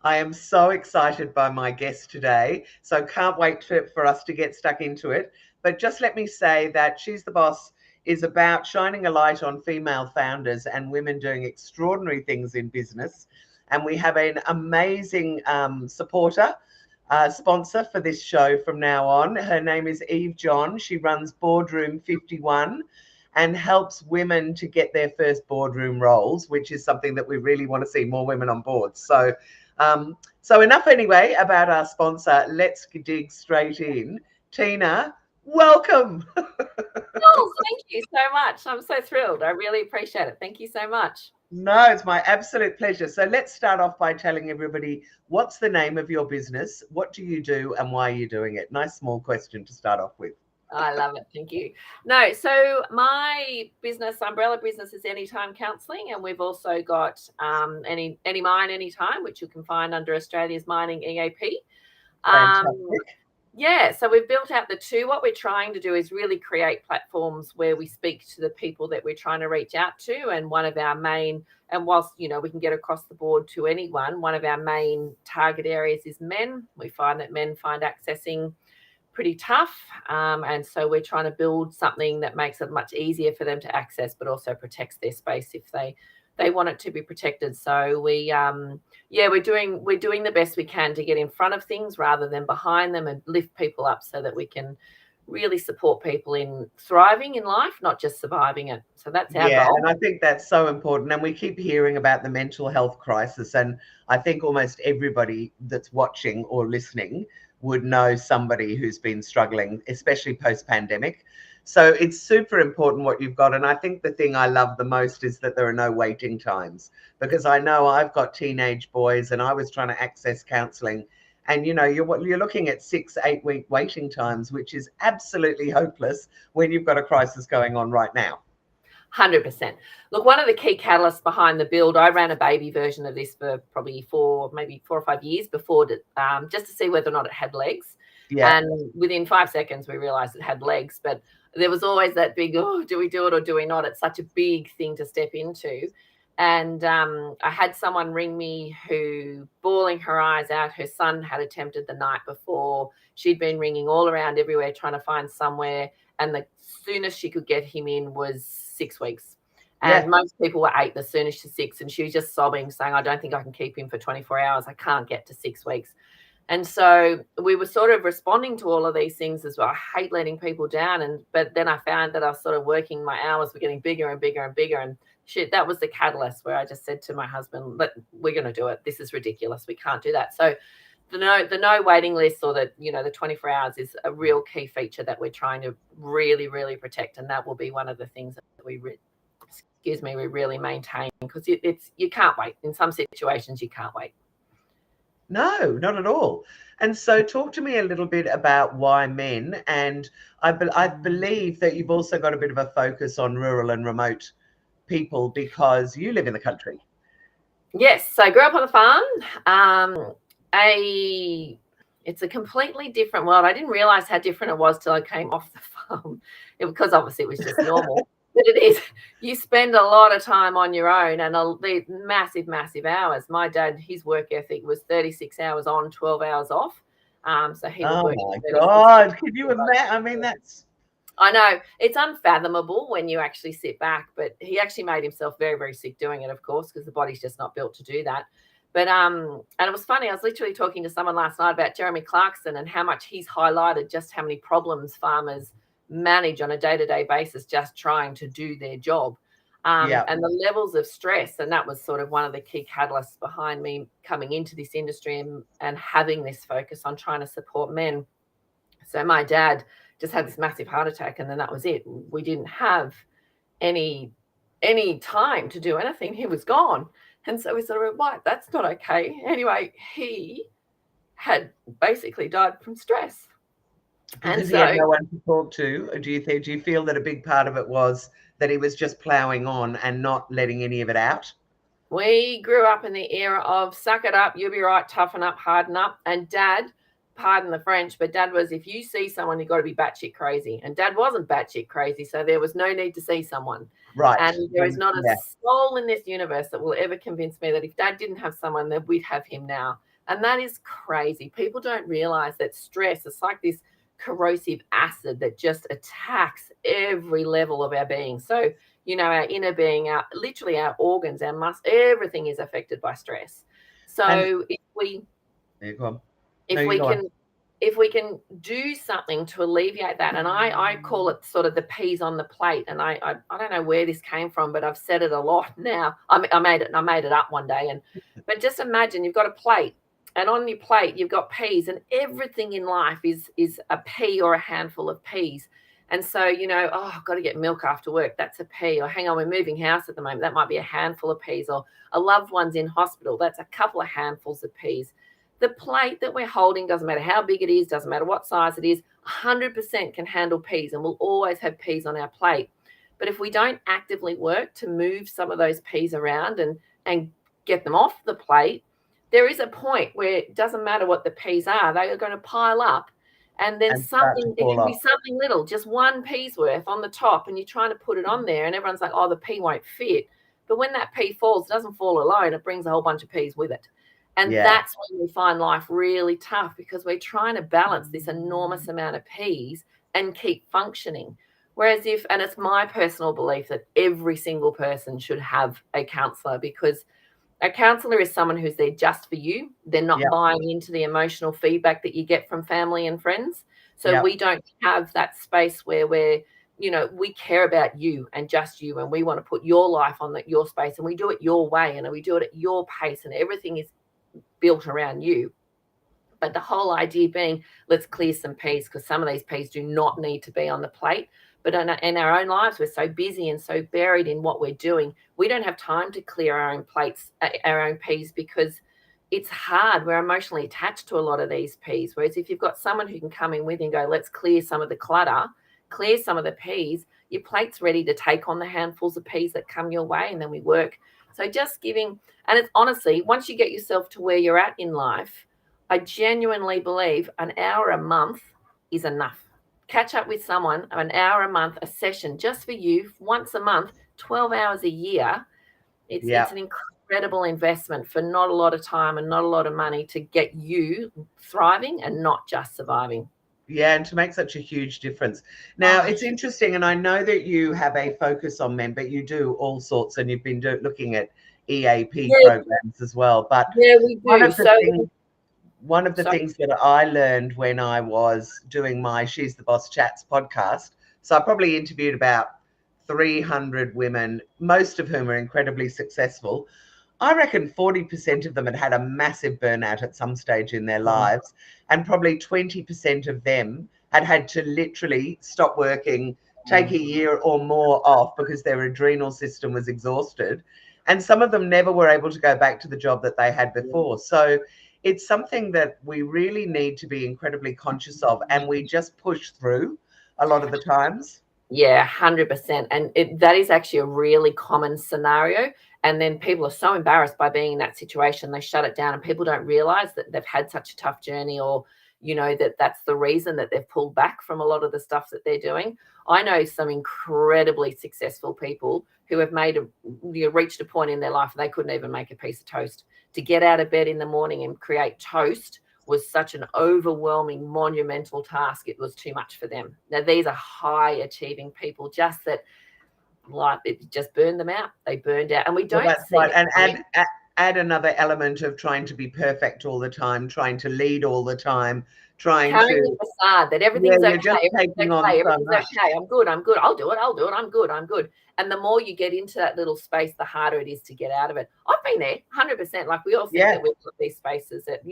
I am so excited by my guest today. So can't wait for us to get stuck into it. But just let me say that She's the Boss is about shining a light on female founders and women doing extraordinary things in business. And we have an amazing sponsor for this show from now on. Her name is Eve John. She runs Boardroom 51 and helps women to get their first boardroom roles, which is something that we really want to see more women on board. So enough anyway about our sponsor. Let's dig straight in. Tina, welcome. Jules, thank you so much. I'm so thrilled. I really appreciate it. Thank you so much. No, it's my absolute pleasure. So let's start off by telling everybody what's the name of your business, what do you do, and why are you doing it? Nice small question to start off with. I love it. Thank you. No, so my umbrella business is Anytime Counselling, and we've also got Any Mine Anytime, which you can find under Australia's Mining EAP. Yeah, so we've built out the two. What we're trying to do is really create platforms where we speak to the people that we're trying to reach out to. And one of our main, and whilst, we can get across the board to anyone, one of our main target areas is men. We find that men find accessing pretty tough. And so we're trying to build something that makes it much easier for them to access, but also protects their space if they want it to be protected. So we're doing the best we can to get in front of things rather than behind them and lift people up so that we can really support people in thriving in life, not just surviving it. So that's our goal. And I think that's so important. And we keep hearing about the mental health crisis. And I think almost everybody that's watching or listening would know somebody who's been struggling, especially post-pandemic. So it's super important what you've got. And I think the thing I love the most is that there are no waiting times, because I know I've got teenage boys and I was trying to access counselling, and you're looking at 6-8 week waiting times, which is absolutely hopeless when you've got a crisis going on right now. 100%. Look, one of the key catalysts behind the build, I ran a baby version of this for probably 4 or 5 years before, just to see whether or not it had legs. Yeah. And within 5 seconds, we realized it had legs, but there was always that big, do we do it or do we not? It's such a big thing to step into. And I had someone ring me who, bawling her eyes out, her son had attempted the night before. She'd been ringing all around everywhere trying to find somewhere. And the soonest she could get him in was 6 weeks. And most people were 8, the soonest to 6. And she was just sobbing, saying, I don't think I can keep him for 24 hours. I can't get to 6 weeks. And so we were sort of responding to all of these things as well. I hate letting people down. But then I found that I was sort of working, my hours were getting bigger and bigger and bigger. And shit, that was the catalyst where I just said to my husband, we're going to do it. This is ridiculous. We can't do that. So the no waiting list, or the 24 hours, is a real key feature that we're trying to really, really protect. And that will be one of the things that we really maintain, because you can't wait. In some situations, you can't wait. No, not at all. And so talk to me a little bit about why men. And I believe that you've also got a bit of a focus on rural and remote people because you live in the country. Yes. So I grew up on a farm. It's a completely different world. I didn't realize how different it was till I came off the farm, because obviously it was just normal. But it is, you spend a lot of time on your own and these massive, massive hours. My dad, his work ethic was 36 hours on, 12 hours off. So he was working. Oh my God. Can you imagine? I mean, I know it's unfathomable when you actually sit back, but he actually made himself very, very sick doing it, of course, because the body's just not built to do that. But and it was funny. I was literally talking to someone last night about Jeremy Clarkson and how much he's highlighted just how many problems farmers manage on a day-to-day basis just trying to do their job, and the levels of stress. And that was sort of one of the key catalysts behind me coming into this industry and having this focus on trying to support men. So my dad just had this massive heart attack, and then that was it. We didn't have any time to do anything. He was gone. And so we sort of went, right, that's not okay. Anyway, he had basically died from stress. And so he had no one to talk to. Do you feel that a big part of it was that he was just ploughing on and not letting any of it out? We grew up in the era of suck it up, you'll be right, toughen up, harden up. And Dad, pardon the French, but Dad was, if you see someone, you've got to be batshit crazy. And Dad wasn't batshit crazy, so there was no need to see someone. Right. And there is not a soul in this universe that will ever convince me that if Dad didn't have someone, that we'd have him now. And that is crazy. People don't realize that stress is like this corrosive acid that just attacks every level of our being. So, our inner being, literally our organs, our muscles, everything is affected by stress. So if we can do something to alleviate that, and I call it sort of the peas on the plate, and I don't know where this came from, but I've said it a lot now. I made it up one day, but just imagine you've got a plate, and on your plate you've got peas, and everything in life is a pea or a handful of peas. And so, I've got to get milk after work. That's a pea. Or hang on, we're moving house at the moment. That might be a handful of peas. Or a loved one's in hospital. That's a couple of handfuls of peas. The plate that we're holding, doesn't matter how big it is, doesn't matter what size it is, 100% can handle peas, and we'll always have peas on our plate. But if we don't actively work to move some of those peas around and get them off the plate, there is a point where it doesn't matter what the peas are, they are going to pile up. And then it can be something little, just one pea's worth on the top, and you're trying to put it on there, and everyone's like, oh, the pea won't fit. But when that pea falls, it doesn't fall alone. It brings a whole bunch of peas with it. And that's when we find life really tough, because we're trying to balance this enormous amount of peas and keep functioning. Whereas and it's my personal belief that every single person should have a counsellor, because a counsellor is someone who's there just for you. They're not buying into the emotional feedback that you get from family and friends. So we don't have that space where we care about you and just you, and we want to put your life on your space, and we do it your way, and we do it at your pace, and everything is built around you. But the whole idea being, let's clear some peas, because some of these peas do not need to be on the plate. But in our own lives, we're so busy and so buried in what we're doing, we don't have time to clear our own plates, our own peas, because it's hard. We're emotionally attached to a lot of these peas. Whereas if you've got someone who can come in with you and go, let's clear some of the clutter, clear some of the peas, your plate's ready to take on the handfuls of peas that come your way, and then we work. So just giving, and it's honestly, once you get yourself to where you're at in life, I genuinely believe an hour a month is enough. Catch up with someone, an hour a month, a session just for you, once a month, 12 hours a year. It's an incredible investment for not a lot of time and not a lot of money to get you thriving and not just surviving. Yeah, and to make such a huge difference. Now, it's interesting, and I know that you have a focus on men, but you do all sorts, and you've been looking at EAP programs as well. But we do. One of the things that I learned when I was doing my She's the Boss Chats podcast, so I probably interviewed about 300 women, most of whom are incredibly successful. I reckon 40% of them had a massive burnout at some stage in their lives, and probably 20% of them had to literally stop working, take a year or more off because their adrenal system was exhausted. And some of them never were able to go back to the job that they had before. So it's something that we really need to be incredibly conscious of, and we just push through a lot of the times. Yeah, 100%. And that is actually a really common scenario. And then people are so embarrassed by being in that situation, they shut it down, and people don't realize that they've had such a tough journey, or, that's the reason that they've pulled back from a lot of the stuff that they're doing. I know some incredibly successful people who have reached a point in their life they couldn't even make a piece of toast. To get out of bed in the morning and create toast was such an overwhelming, monumental task. It was too much for them. Now, these are high achieving people, just that it just burned them out. They burned out, and we don't see right. And add another element of trying to be perfect all the time, trying to lead all the time, trying carrying to the facade that everything's okay. Everything's okay. I'm good. I'll do it. I'm good. And the more you get into that little space, the harder it is to get out of it. I've been there 100%. Like, we all think that we've got these spaces that,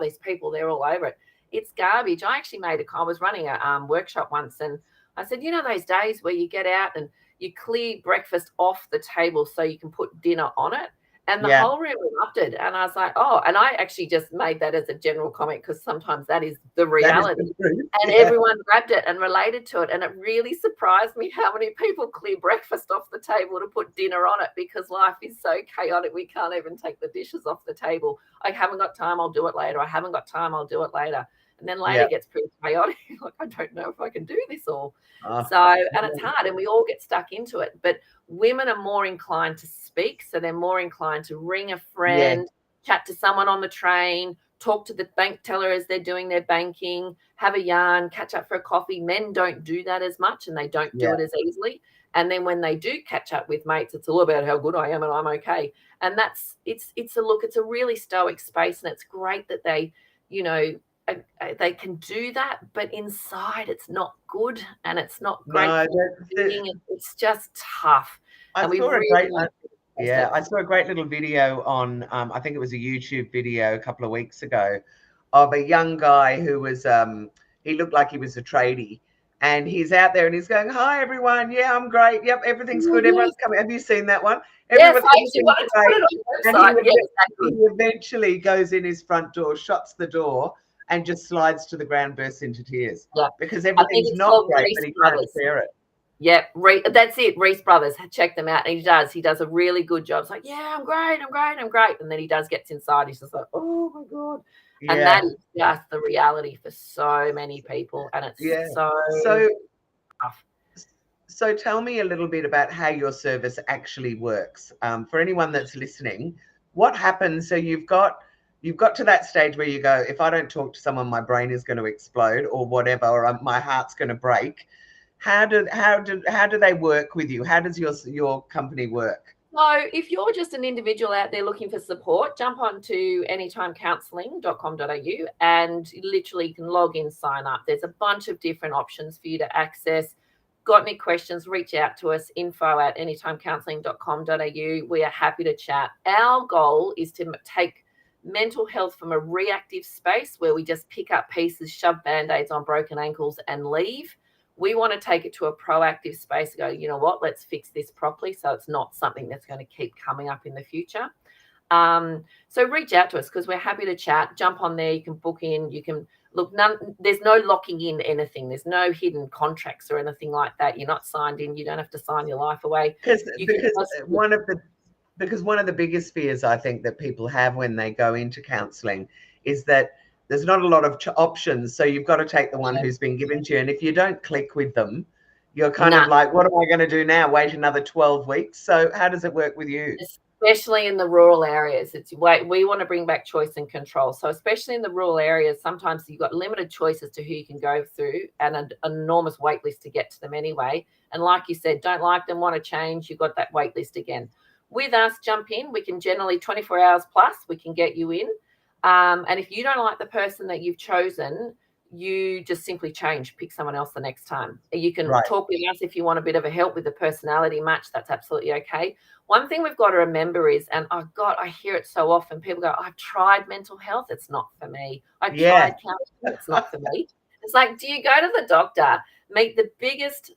these people, they're all over it. It's garbage. I actually I was running a workshop once, and I said, those days where you get out and you clear breakfast off the table so you can put dinner on it. And the whole room erupted. And I was like, and I actually just made that as a general comment, because sometimes that is the reality. And everyone grabbed it and related to it. And it really surprised me how many people clear breakfast off the table to put dinner on it, because life is so chaotic. We can't even take the dishes off the table. I haven't got time, I'll do it later. I haven't got time, I'll do it later. And then later gets pretty chaotic. Like, I don't know if I can do this all. And it's hard, and we all get stuck into it. But women are more inclined to speak, so they're more inclined to ring a friend, chat to someone on the train, talk to the bank teller as they're doing their banking, have a yarn, catch up for a coffee. Men don't do that as much, and they don't do it as easily. And then when they do catch up with mates, it's all about how good I am and I'm okay. And it's a really stoic space, and it's great that they, they can do that, but inside it's not good and it's not great. No, it's just tough. I saw a great little video on, I think it was a YouTube video a couple of weeks ago of a young guy who was, he looked like he was a tradie, and he's out there and he's going, "Hi everyone, yeah, I'm great. Yep, everything's good. Everyone's coming." Have you seen that one? Yes, I actually wanted to put it on the website. He eventually goes in his front door, shuts the door, and just slides to the ground, bursts into tears. Yeah, because everything's not great, but he can't share it. Yeah, that's it. Reese Brothers, check them out. And he does a really good job. It's like, yeah, I'm great. And then he gets inside. He's just like, oh my God. Yeah. And that is just the reality for so many people. And it's so tough. So tell me a little bit about how your service actually works. For anyone that's listening, what happens? So you've got to that stage where you go, if I don't talk to someone, my brain is going to explode or whatever, or my heart's going to break. How do they work with you? How does your company work? So if you're just an individual out there looking for support, jump on to anytimecounselling.com.au and literally you can log in, sign up. There's a bunch of different options for you to access. Got any questions, reach out to us, info@anytimecounselling.com.au. We are happy to chat. Our goal is to take mental health from a reactive space where we just pick up pieces, shove Band-Aids on broken ankles and leave. We want to take it to a proactive space and go, you know what, let's fix this properly so it's not something that's going to keep coming up in the future. So reach out to us because we're happy to chat. Jump on there. You can book in. You can look. There's no locking in anything. There's no hidden contracts or anything like that. You're not signed in. You don't have to sign your life away. Because one of the biggest fears I think that people have when they go into counselling is that there's not a lot of options. So you've got to take the one who's been given to you. And if you don't click with them, you're kind of like, what am I going to do now? Wait another 12 weeks. So how does it work with you? Especially in the rural areas, we want to bring back choice and control. So especially in the rural areas, sometimes you've got limited choices to who you can go through and an enormous wait list to get to them anyway. And like you said, don't like them, want to change, you've got that wait list again. With us, jump in. We can generally 24 hours plus, we can get you in. And if you don't like the person that you've chosen, you just simply change, pick someone else the next time. You can talk with us if you want a bit of a help with the personality match. That's absolutely okay. One thing we've got to remember is, and oh God, I hear it so often. People go, I've tried mental health. It's not for me. I've tried counseling. It's not for me. It's like, do you go to the doctor, meet the biggest,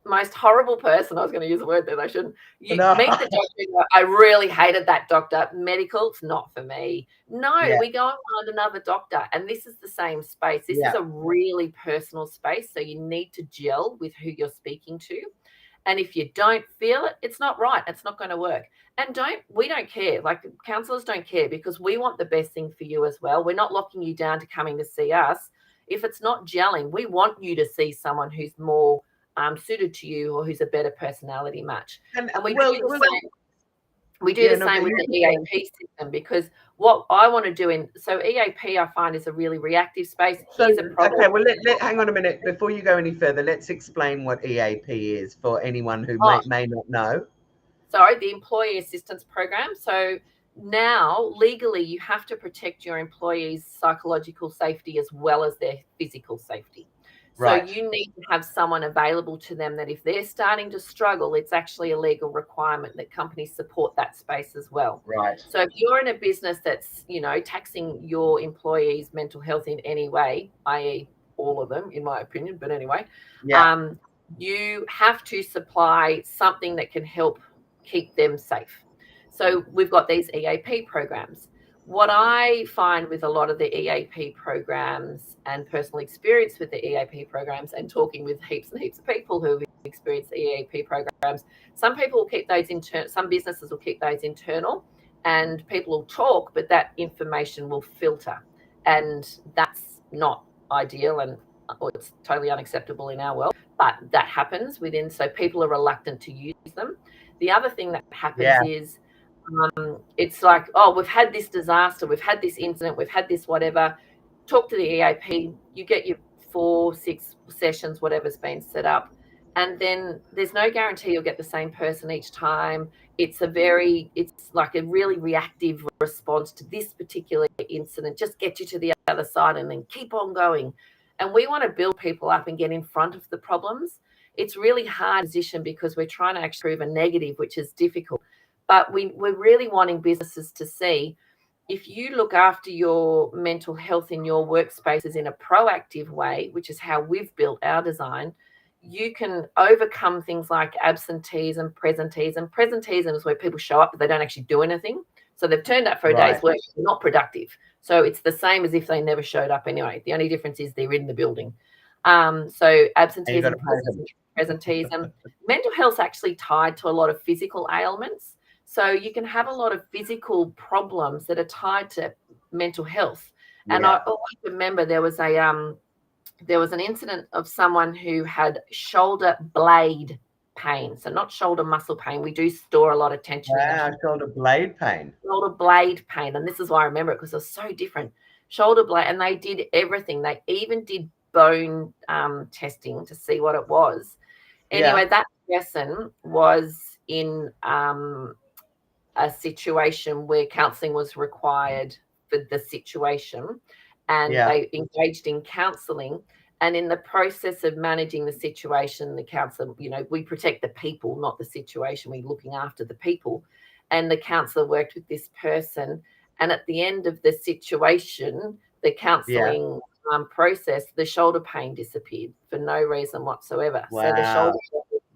most horrible person? I was going to use a word that I shouldn't. Meet the doctor and go, I really hated that doctor. Medical, it's not for me. No, we go and find another doctor. And this is the same space. This is a really personal space. So you need to gel with who you're speaking to. And if you don't feel it, it's not right. It's not going to work. And we don't care. Like counsellors don't care because we want the best thing for you as well. We're not locking you down to coming to see us. If it's not gelling, we want you to see someone who's more suited to you or who's a better personality match. And we do the same with the EAP system because what I want to do EAP I find is a really reactive space. Here's a problem. Okay, well, hang on a minute. Before you go any further, let's explain what EAP is for anyone who may not know. Sorry, the Employee Assistance Program. So now, legally, you have to protect your employees' psychological safety as well as their physical safety. So you need to have someone available to them that if they're starting to struggle, it's actually a legal requirement that companies support that space as well. Right. So if you're in a business that's, taxing your employees' mental health in any way, i.e. all of them, in my opinion, but anyway, you have to supply something that can help keep them safe. So we've got these EAP programs. What I find with a lot of the EAP programs and personal experience with the EAP programs and talking with heaps and heaps of people who have experienced the EAP programs, some people will keep those internal, some businesses will keep those internal and people will talk, but that information will filter. And that's not ideal and it's totally unacceptable in our world, but that happens so people are reluctant to use them. The other thing that happens is It's like, oh, we've had this disaster, we've had this incident, we've had this whatever. Talk to the EAP, you get your 4-6 sessions, whatever's been set up. And then there's no guarantee you'll get the same person each time. It's like a really reactive response to this particular incident. Just get you to the other side and then keep on going. And we want to build people up and get in front of the problems. It's really hard position because we're trying to actually prove a negative, which is difficult. But we're really wanting businesses to see, if you look after your mental health in your workspaces in a proactive way, which is how we've built our design, you can overcome things like absenteeism, presenteeism. Presenteeism is where people show up, but they don't actually do anything. So they've turned up for a day's work, they're not productive. So it's the same as if they never showed up anyway. The only difference is they're in the building. So absenteeism, presenteeism. Mental health's actually tied to a lot of physical ailments. So you can have a lot of physical problems that are tied to mental health. And I always remember there was an incident of someone who had shoulder blade pain. So not shoulder muscle pain. We do store a lot of tension. Wow, shoulder blade pain. Shoulder blade pain. And this is why I remember it, because it was so different. Shoulder blade. And they did everything. They even did bone testing to see what it was. Anyway, that person was in a situation where counselling was required for the situation, and they engaged in counselling. And in the process of managing the situation, the counsellor, we protect the people, not the situation. We're looking after the people. And the counsellor worked with this person. And at the end of the situation, the counselling process, the shoulder pain disappeared for no reason whatsoever. Wow. So the shoulder,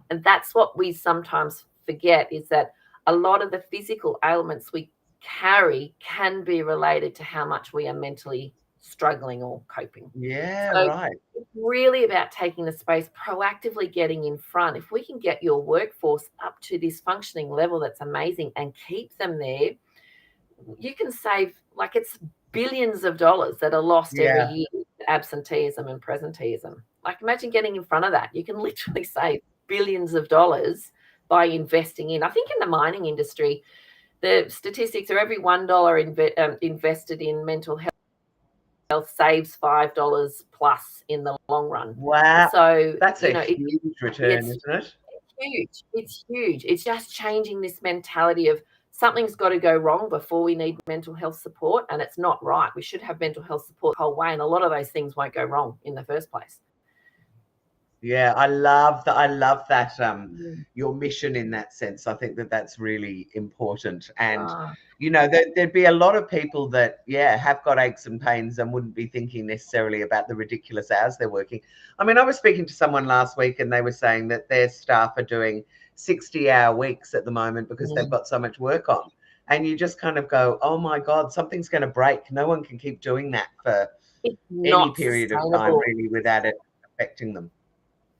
and that's what we sometimes forget, is that a lot of the physical ailments we carry can be related to how much we are mentally struggling or coping. Right. It's really about taking the space, proactively getting in front. If we can get your workforce up to this functioning level, that's amazing, and keep them there, you can save, like, it's billions of dollars that are lost every year to absenteeism and presenteeism. Like, imagine getting in front of that. You can literally save billions of dollars by investing in, I think in the mining industry, the statistics are every $1 invested in mental health saves $5 plus in the long run. Wow. So that's a huge return, isn't it? Huge. It's huge. It's just changing this mentality of something's got to go wrong before we need mental health support, and it's not right. We should have mental health support the whole way, and a lot of those things won't go wrong in the first place. Yeah, I love that your mission in that sense. I think that that's really important. And there'd be a lot of people that have got aches and pains and wouldn't be thinking necessarily about the ridiculous hours they're working. I mean, I was speaking to someone last week and they were saying that their staff are doing 60-hour weeks at the moment because they've got so much work on. And you just kind of go, oh my God, something's going to break. No one can keep doing that for any period of time really without it affecting them.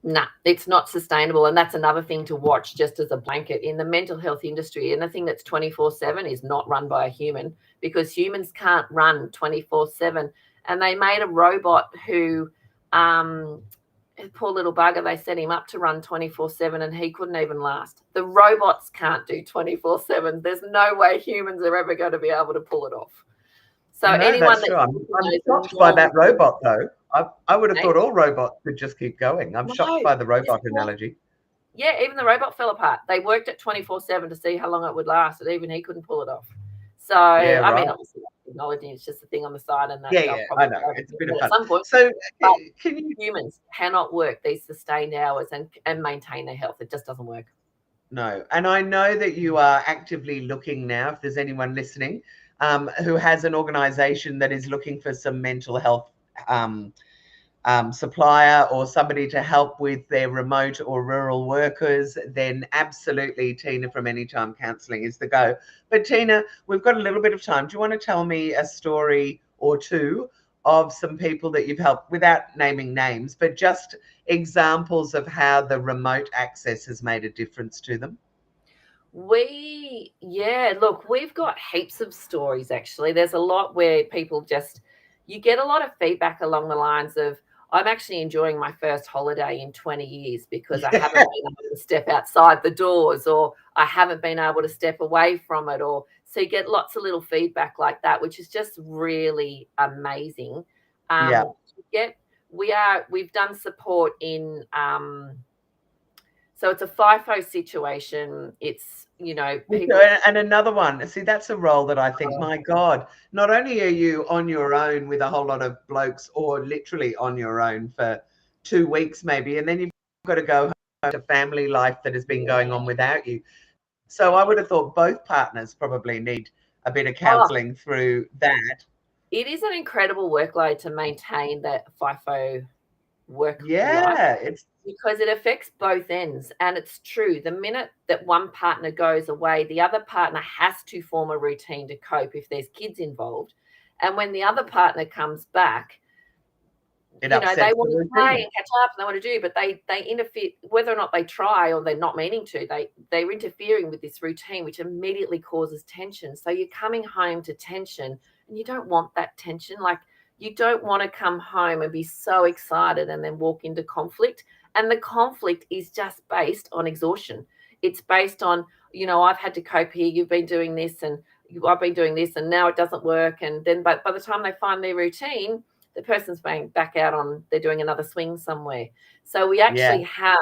No, it's not sustainable. And that's another thing to watch, just as a blanket in the mental health industry. Anything that's 24/7 is not run by a human, because humans can't run 24/7. And they made a robot who, poor little bugger, they set him up to run 24/7 and he couldn't even last. The robots can't do 24/7. There's no way humans are ever going to be able to pull it off. So anyone I'm shocked by that robot, though. I would have thought all robots could just keep going. I'm shocked by the robot analogy. Yeah, even the robot fell apart. They worked at 24/7 to see how long it would last, and even he couldn't pull it off. So, I mean, obviously, technology is just a thing on the side. And I know. It's a bit of fun. At some point, so, humans cannot work these sustained hours and maintain their health. It just doesn't work. No. And I know that you are actively looking now, if there's anyone listening, who has an organisation that is looking for some mental health supplier or somebody to help with their remote or rural workers, then absolutely Tina from Anytime Counselling is the go. But Tina, we've got a little bit of time. Do you want to tell me a story or two of some people that you've helped, without naming names, but just examples of how the remote access has made a difference to them? Look, we've got heaps of stories, actually. There's a lot where people you get a lot of feedback along the lines of, I'm actually enjoying my first holiday in 20 years because I haven't been able to step outside the doors, or I haven't been able to step away from it. Or so you get lots of little feedback like that, which is just really amazing. We've done support in so it's a FIFO situation. It's, people. And another one, see, that's a role that I think, my God, not only are you on your own with a whole lot of blokes, or literally on your own for 2 weeks maybe, and then you've got to go home to family life that has been going on without you. So I would have thought both partners probably need a bit of counselling through that. It is an incredible workload to maintain that FIFO work life, it's because it affects both ends. And it's true, the minute that one partner goes away, the other partner has to form a routine to cope if there's kids involved. And when the other partner comes back, they want to play and catch up and they want to do, but they interfere, whether or not they try or they're not meaning to, they're interfering with this routine, which immediately causes tension. So you're coming home to tension, and you don't want that tension. Like, you don't want to come home and be so excited and then walk into conflict. And the conflict is just based on exhaustion. It's based on, I've had to cope here, you've been doing this, and I've been doing this, and now it doesn't work. And then by the time they find their routine, the person's back out on, they're doing another swing somewhere. So we actually have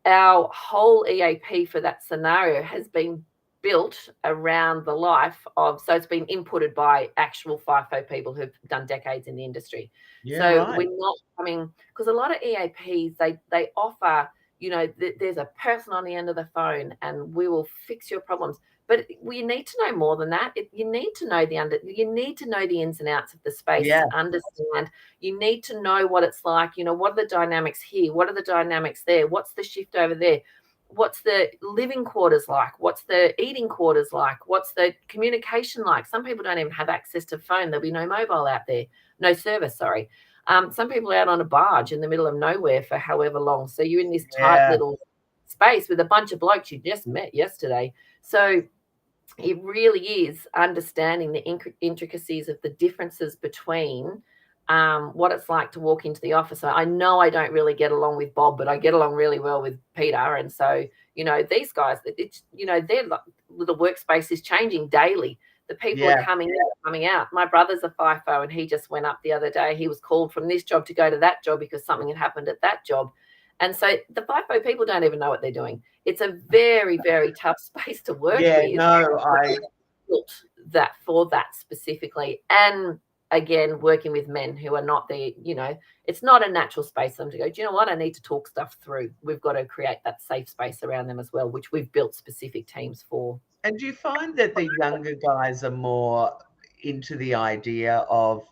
our whole EAP for that scenario has been built around the life of, so it's been inputted by actual FIFO people who've done decades in the industry. We're not coming, because a lot of EAPs, they offer, there's a person on the end of the phone and we will fix your problems. But we need to know more than that. You need to know you need to know the ins and outs of the space to understand. You need to know what it's like. What are the dynamics here? What are the dynamics there? What's the shift over there? What's the living quarters like? What's the eating quarters like? What's the communication like? Some people don't even have access to phone. There'll be no mobile out there, no service, sorry. Some people are out on a barge in the middle of nowhere for however long. So you're in this tight little space with a bunch of blokes you just met yesterday. So it really is understanding the intricacies of the differences between what it's like to walk into the office. I know I don't really get along with Bob, but I get along really well with Peter. And so, these guys, their little workspace is changing daily. The people are coming out. My brother's a FIFO, and he just went up the other day. He was called from this job to go to that job because something had happened at that job. And so the FIFO people don't even know what they're doing. It's a very, very tough space to work with. I built that for that specifically. And again, working with men who are not there, it's not a natural space for them to go, do you know what? I need to talk stuff through. We've got to create that safe space around them as well, which we've built specific teams for. And do you find that the younger guys are more into the idea of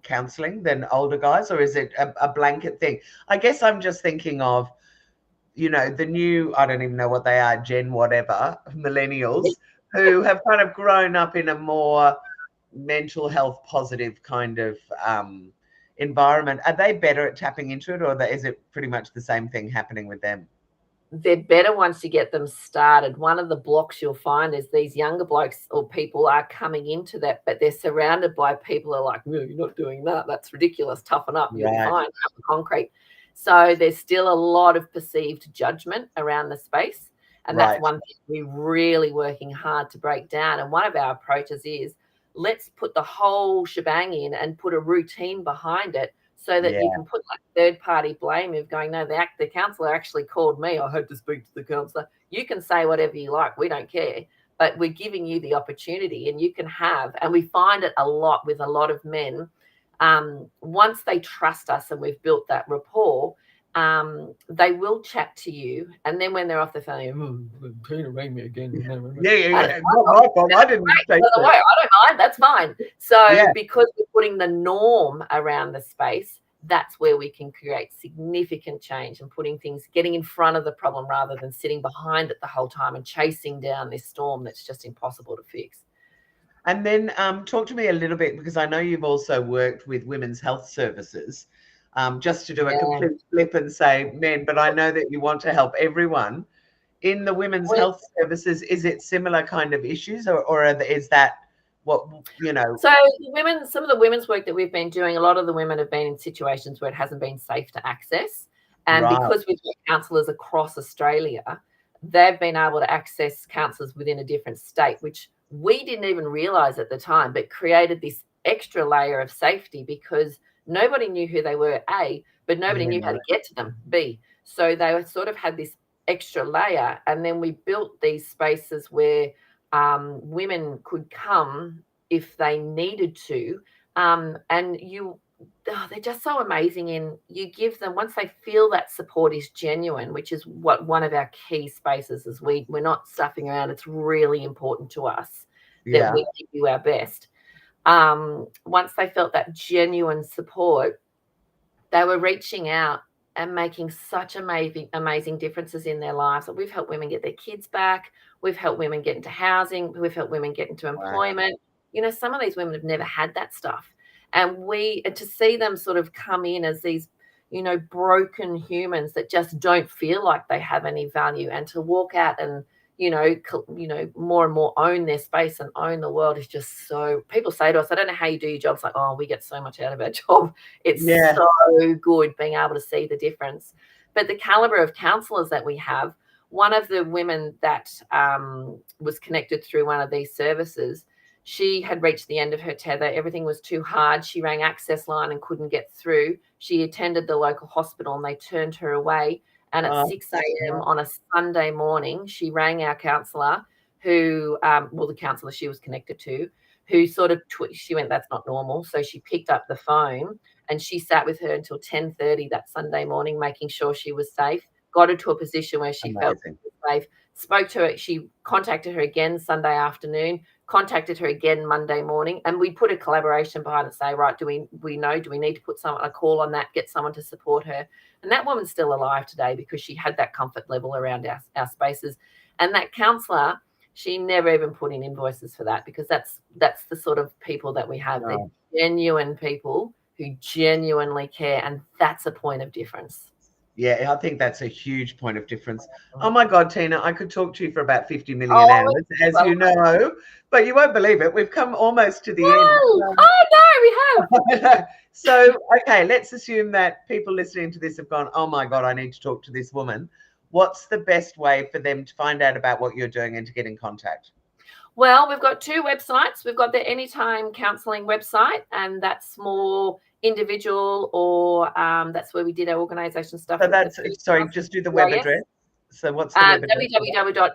counselling than older guys, or is it a blanket thing? I guess I'm just thinking of, the new, I don't even know what they are, Gen whatever, millennials, who have kind of grown up in a more mental health positive kind of environment. Are they better at tapping into it, or is it pretty much the same thing happening with them? They're better once you get them started. One of the blocks you'll find is these younger blokes or people are coming into that, but they're surrounded by people who are like, no, you're not doing that. That's ridiculous. Toughen up. You're fine. Have the concrete. So there's still a lot of perceived judgment around the space. And that's one thing we're really working hard to break down. And one of our approaches is, let's put the whole shebang in and put a routine behind it, so that you can put like third-party blame of going, no, the counsellor actually called me. I had to speak to the counsellor. You can say whatever you like. We don't care. But we're giving you the opportunity, and you can have, and we find it a lot with a lot of men. Once they trust us and we've built that rapport, they will chat to you. And then when they're off the phone, Peter rang me again. I didn't say that. I don't mind. That's fine. So because we're putting the norm around the space, that's where we can create significant change and getting in front of the problem rather than sitting behind it the whole time and chasing down this storm that's just impossible to fix. And then talk to me a little bit, because I know you've also worked with women's health services, just to do a complete flip and say men, but I know that you want to help everyone. In the women's health services, is it similar kind of issues, or is that What, you know? So some of the women's work that we've been doing, a lot of the women have been in situations where it hasn't been safe to access. And because we've got counsellors across Australia, they've been able to access counsellors within a different state, which we didn't even realise at the time, but created this extra layer of safety because nobody knew who they were, A, but nobody knew how to get to them, B. So they sort of had this extra layer. And then we built these spaces where women could come if they needed to. And they're just so amazing. You give them, once they feel that support is genuine, which is what one of our key spaces is. We're not stuffing around. It's really important to us that we give you our best. Once they felt that genuine support, they were reaching out and making such amazing differences in their lives. We've helped women get their kids back. We've helped women get into housing. We've helped women get into employment. You know, some of these women have never had that stuff. And to see them sort of come in as these, you know, broken humans that just don't feel like they have any value, and to walk out and, you know, more and more own their space and own the world is just so. People say to us, I don't know how you do your job. It's like, oh, we get so much out of our job. It's so good being able to see the difference. But the caliber of counsellors that we have, one of the women that was connected through one of these services, she had reached the end of her tether. Everything was too hard. She rang Access Line and couldn't get through. She attended the local hospital and they turned her away. And at 6 a.m. on a Sunday morning, she rang our counsellor, who, the counsellor she was connected to, who sort of, she went, that's not normal. So she picked up the phone and she sat with her until 10:30 that Sunday morning, making sure she was safe, got her to a position where she felt safe, spoke to her. She contacted her again Sunday afternoon, contacted her again Monday morning, and we put a collaboration behind it, say, right, do we need to put a call on that, get someone to support her? And that woman's still alive today because she had that comfort level around our spaces. And that counsellor, she never even put in invoices for that, because that's the sort of people that we have. They're genuine people who genuinely care, and that's a point of difference. Yeah, I think that's a huge point of difference. Oh my God, Tina, I could talk to you for about 50 million hours, as you know, but you won't believe it. We've come almost to the end. Oh no, we have. So, okay, let's assume that people listening to this have gone, oh my God, I need to talk to this woman. What's the best way for them to find out about what you're doing and to get in contact? Well, we've got two websites. We've got the Anytime Counselling website, and that's more individual, or that's where we did our organisation stuff. So that's, sorry, just do the web address. So what's the web address?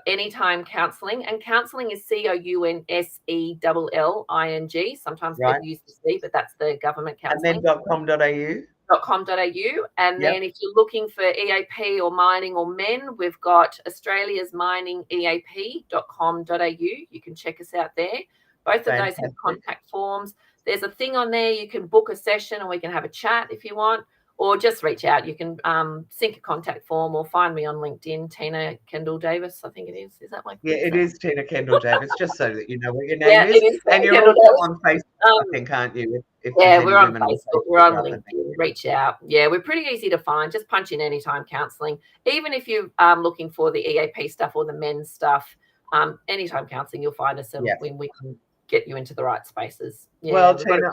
www.anytimecounselling, and counselling is COUNSELLING. Sometimes people use the C, but that's the government counselling. And then .com.au. And then if you're looking for EAP or mining or men, we've got Australia's mining EAP.com.au. You can check us out there. Both of those have contact forms. There's a thing on there. You can book a session and we can have a chat if you want, or just reach out. You can sync a contact form or find me on LinkedIn, Tina Kendall-Davis, I think it is. Is that my it is Tina Kendall-Davis, just so that you know what your name is. And you're also on Facebook, I think, aren't you? We're on Facebook, we're on LinkedIn. Reach out. Yeah, we're pretty easy to find. Just punch in Anytime Counselling. Even if you're looking for the EAP stuff or the men's stuff, Anytime Counselling, you'll find us, and when we can get you into the right spaces. Well, Tina,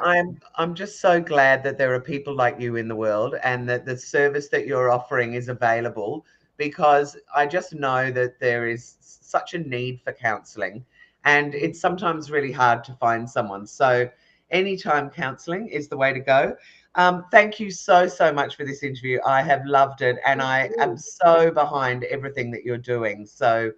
I'm just so glad that there are people like you in the world, and that the service that you're offering is available, because I just know that there is such a need for counselling, and it's sometimes really hard to find someone. So Anytime Counselling is the way to go. Thank you so much for this interview. I have loved it, and I am so behind everything that you're doing. So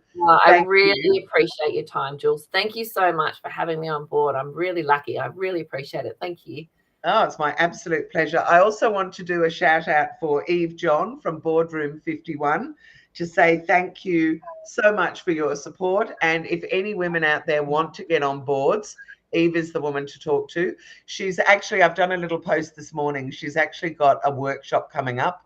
I really appreciate your time, Jules. Thank you so much for having me on board. I'm really lucky. I really appreciate it. Thank you. Oh, it's my absolute pleasure. I also want to do a shout out for Eve John from Boardroom 51 to say thank you so much for your support. And if any women out there want to get on boards, Eve is the woman to talk to. She's actually, I've done a little post this morning. She's actually got a workshop coming up.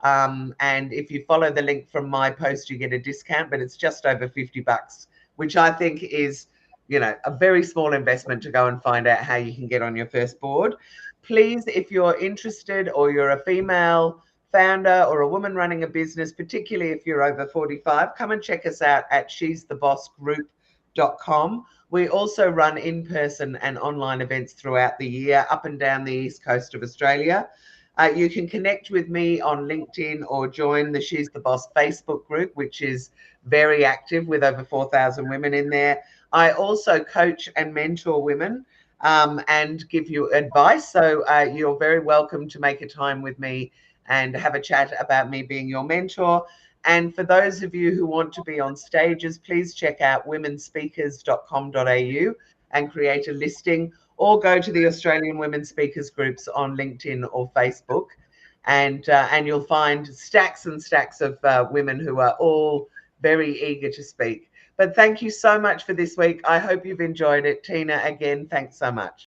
And if you follow the link from my post, you get a discount, but it's just over $50, which I think is, you know, a very small investment to go and find out how you can get on your first board. Please, if you're interested, or you're a female founder or a woman running a business, particularly if you're over 45, come and check us out at shesthebossgroup.com. We also run in-person and online events throughout the year up and down the east coast of Australia. You can connect with me on LinkedIn or join the She's the Boss Facebook group, which is very active with over 4,000 women in there. I also coach and mentor women and give you advice. So you're very welcome to make a time with me and have a chat about me being your mentor. And for those of you who want to be on stages, please check out womenspeakers.com.au and create a listing, or go to the Australian Women Speakers groups on LinkedIn or Facebook, and you'll find stacks and stacks of women who are all very eager to speak. But thank you so much for this week. I hope you've enjoyed it. Tina, again, thanks so much.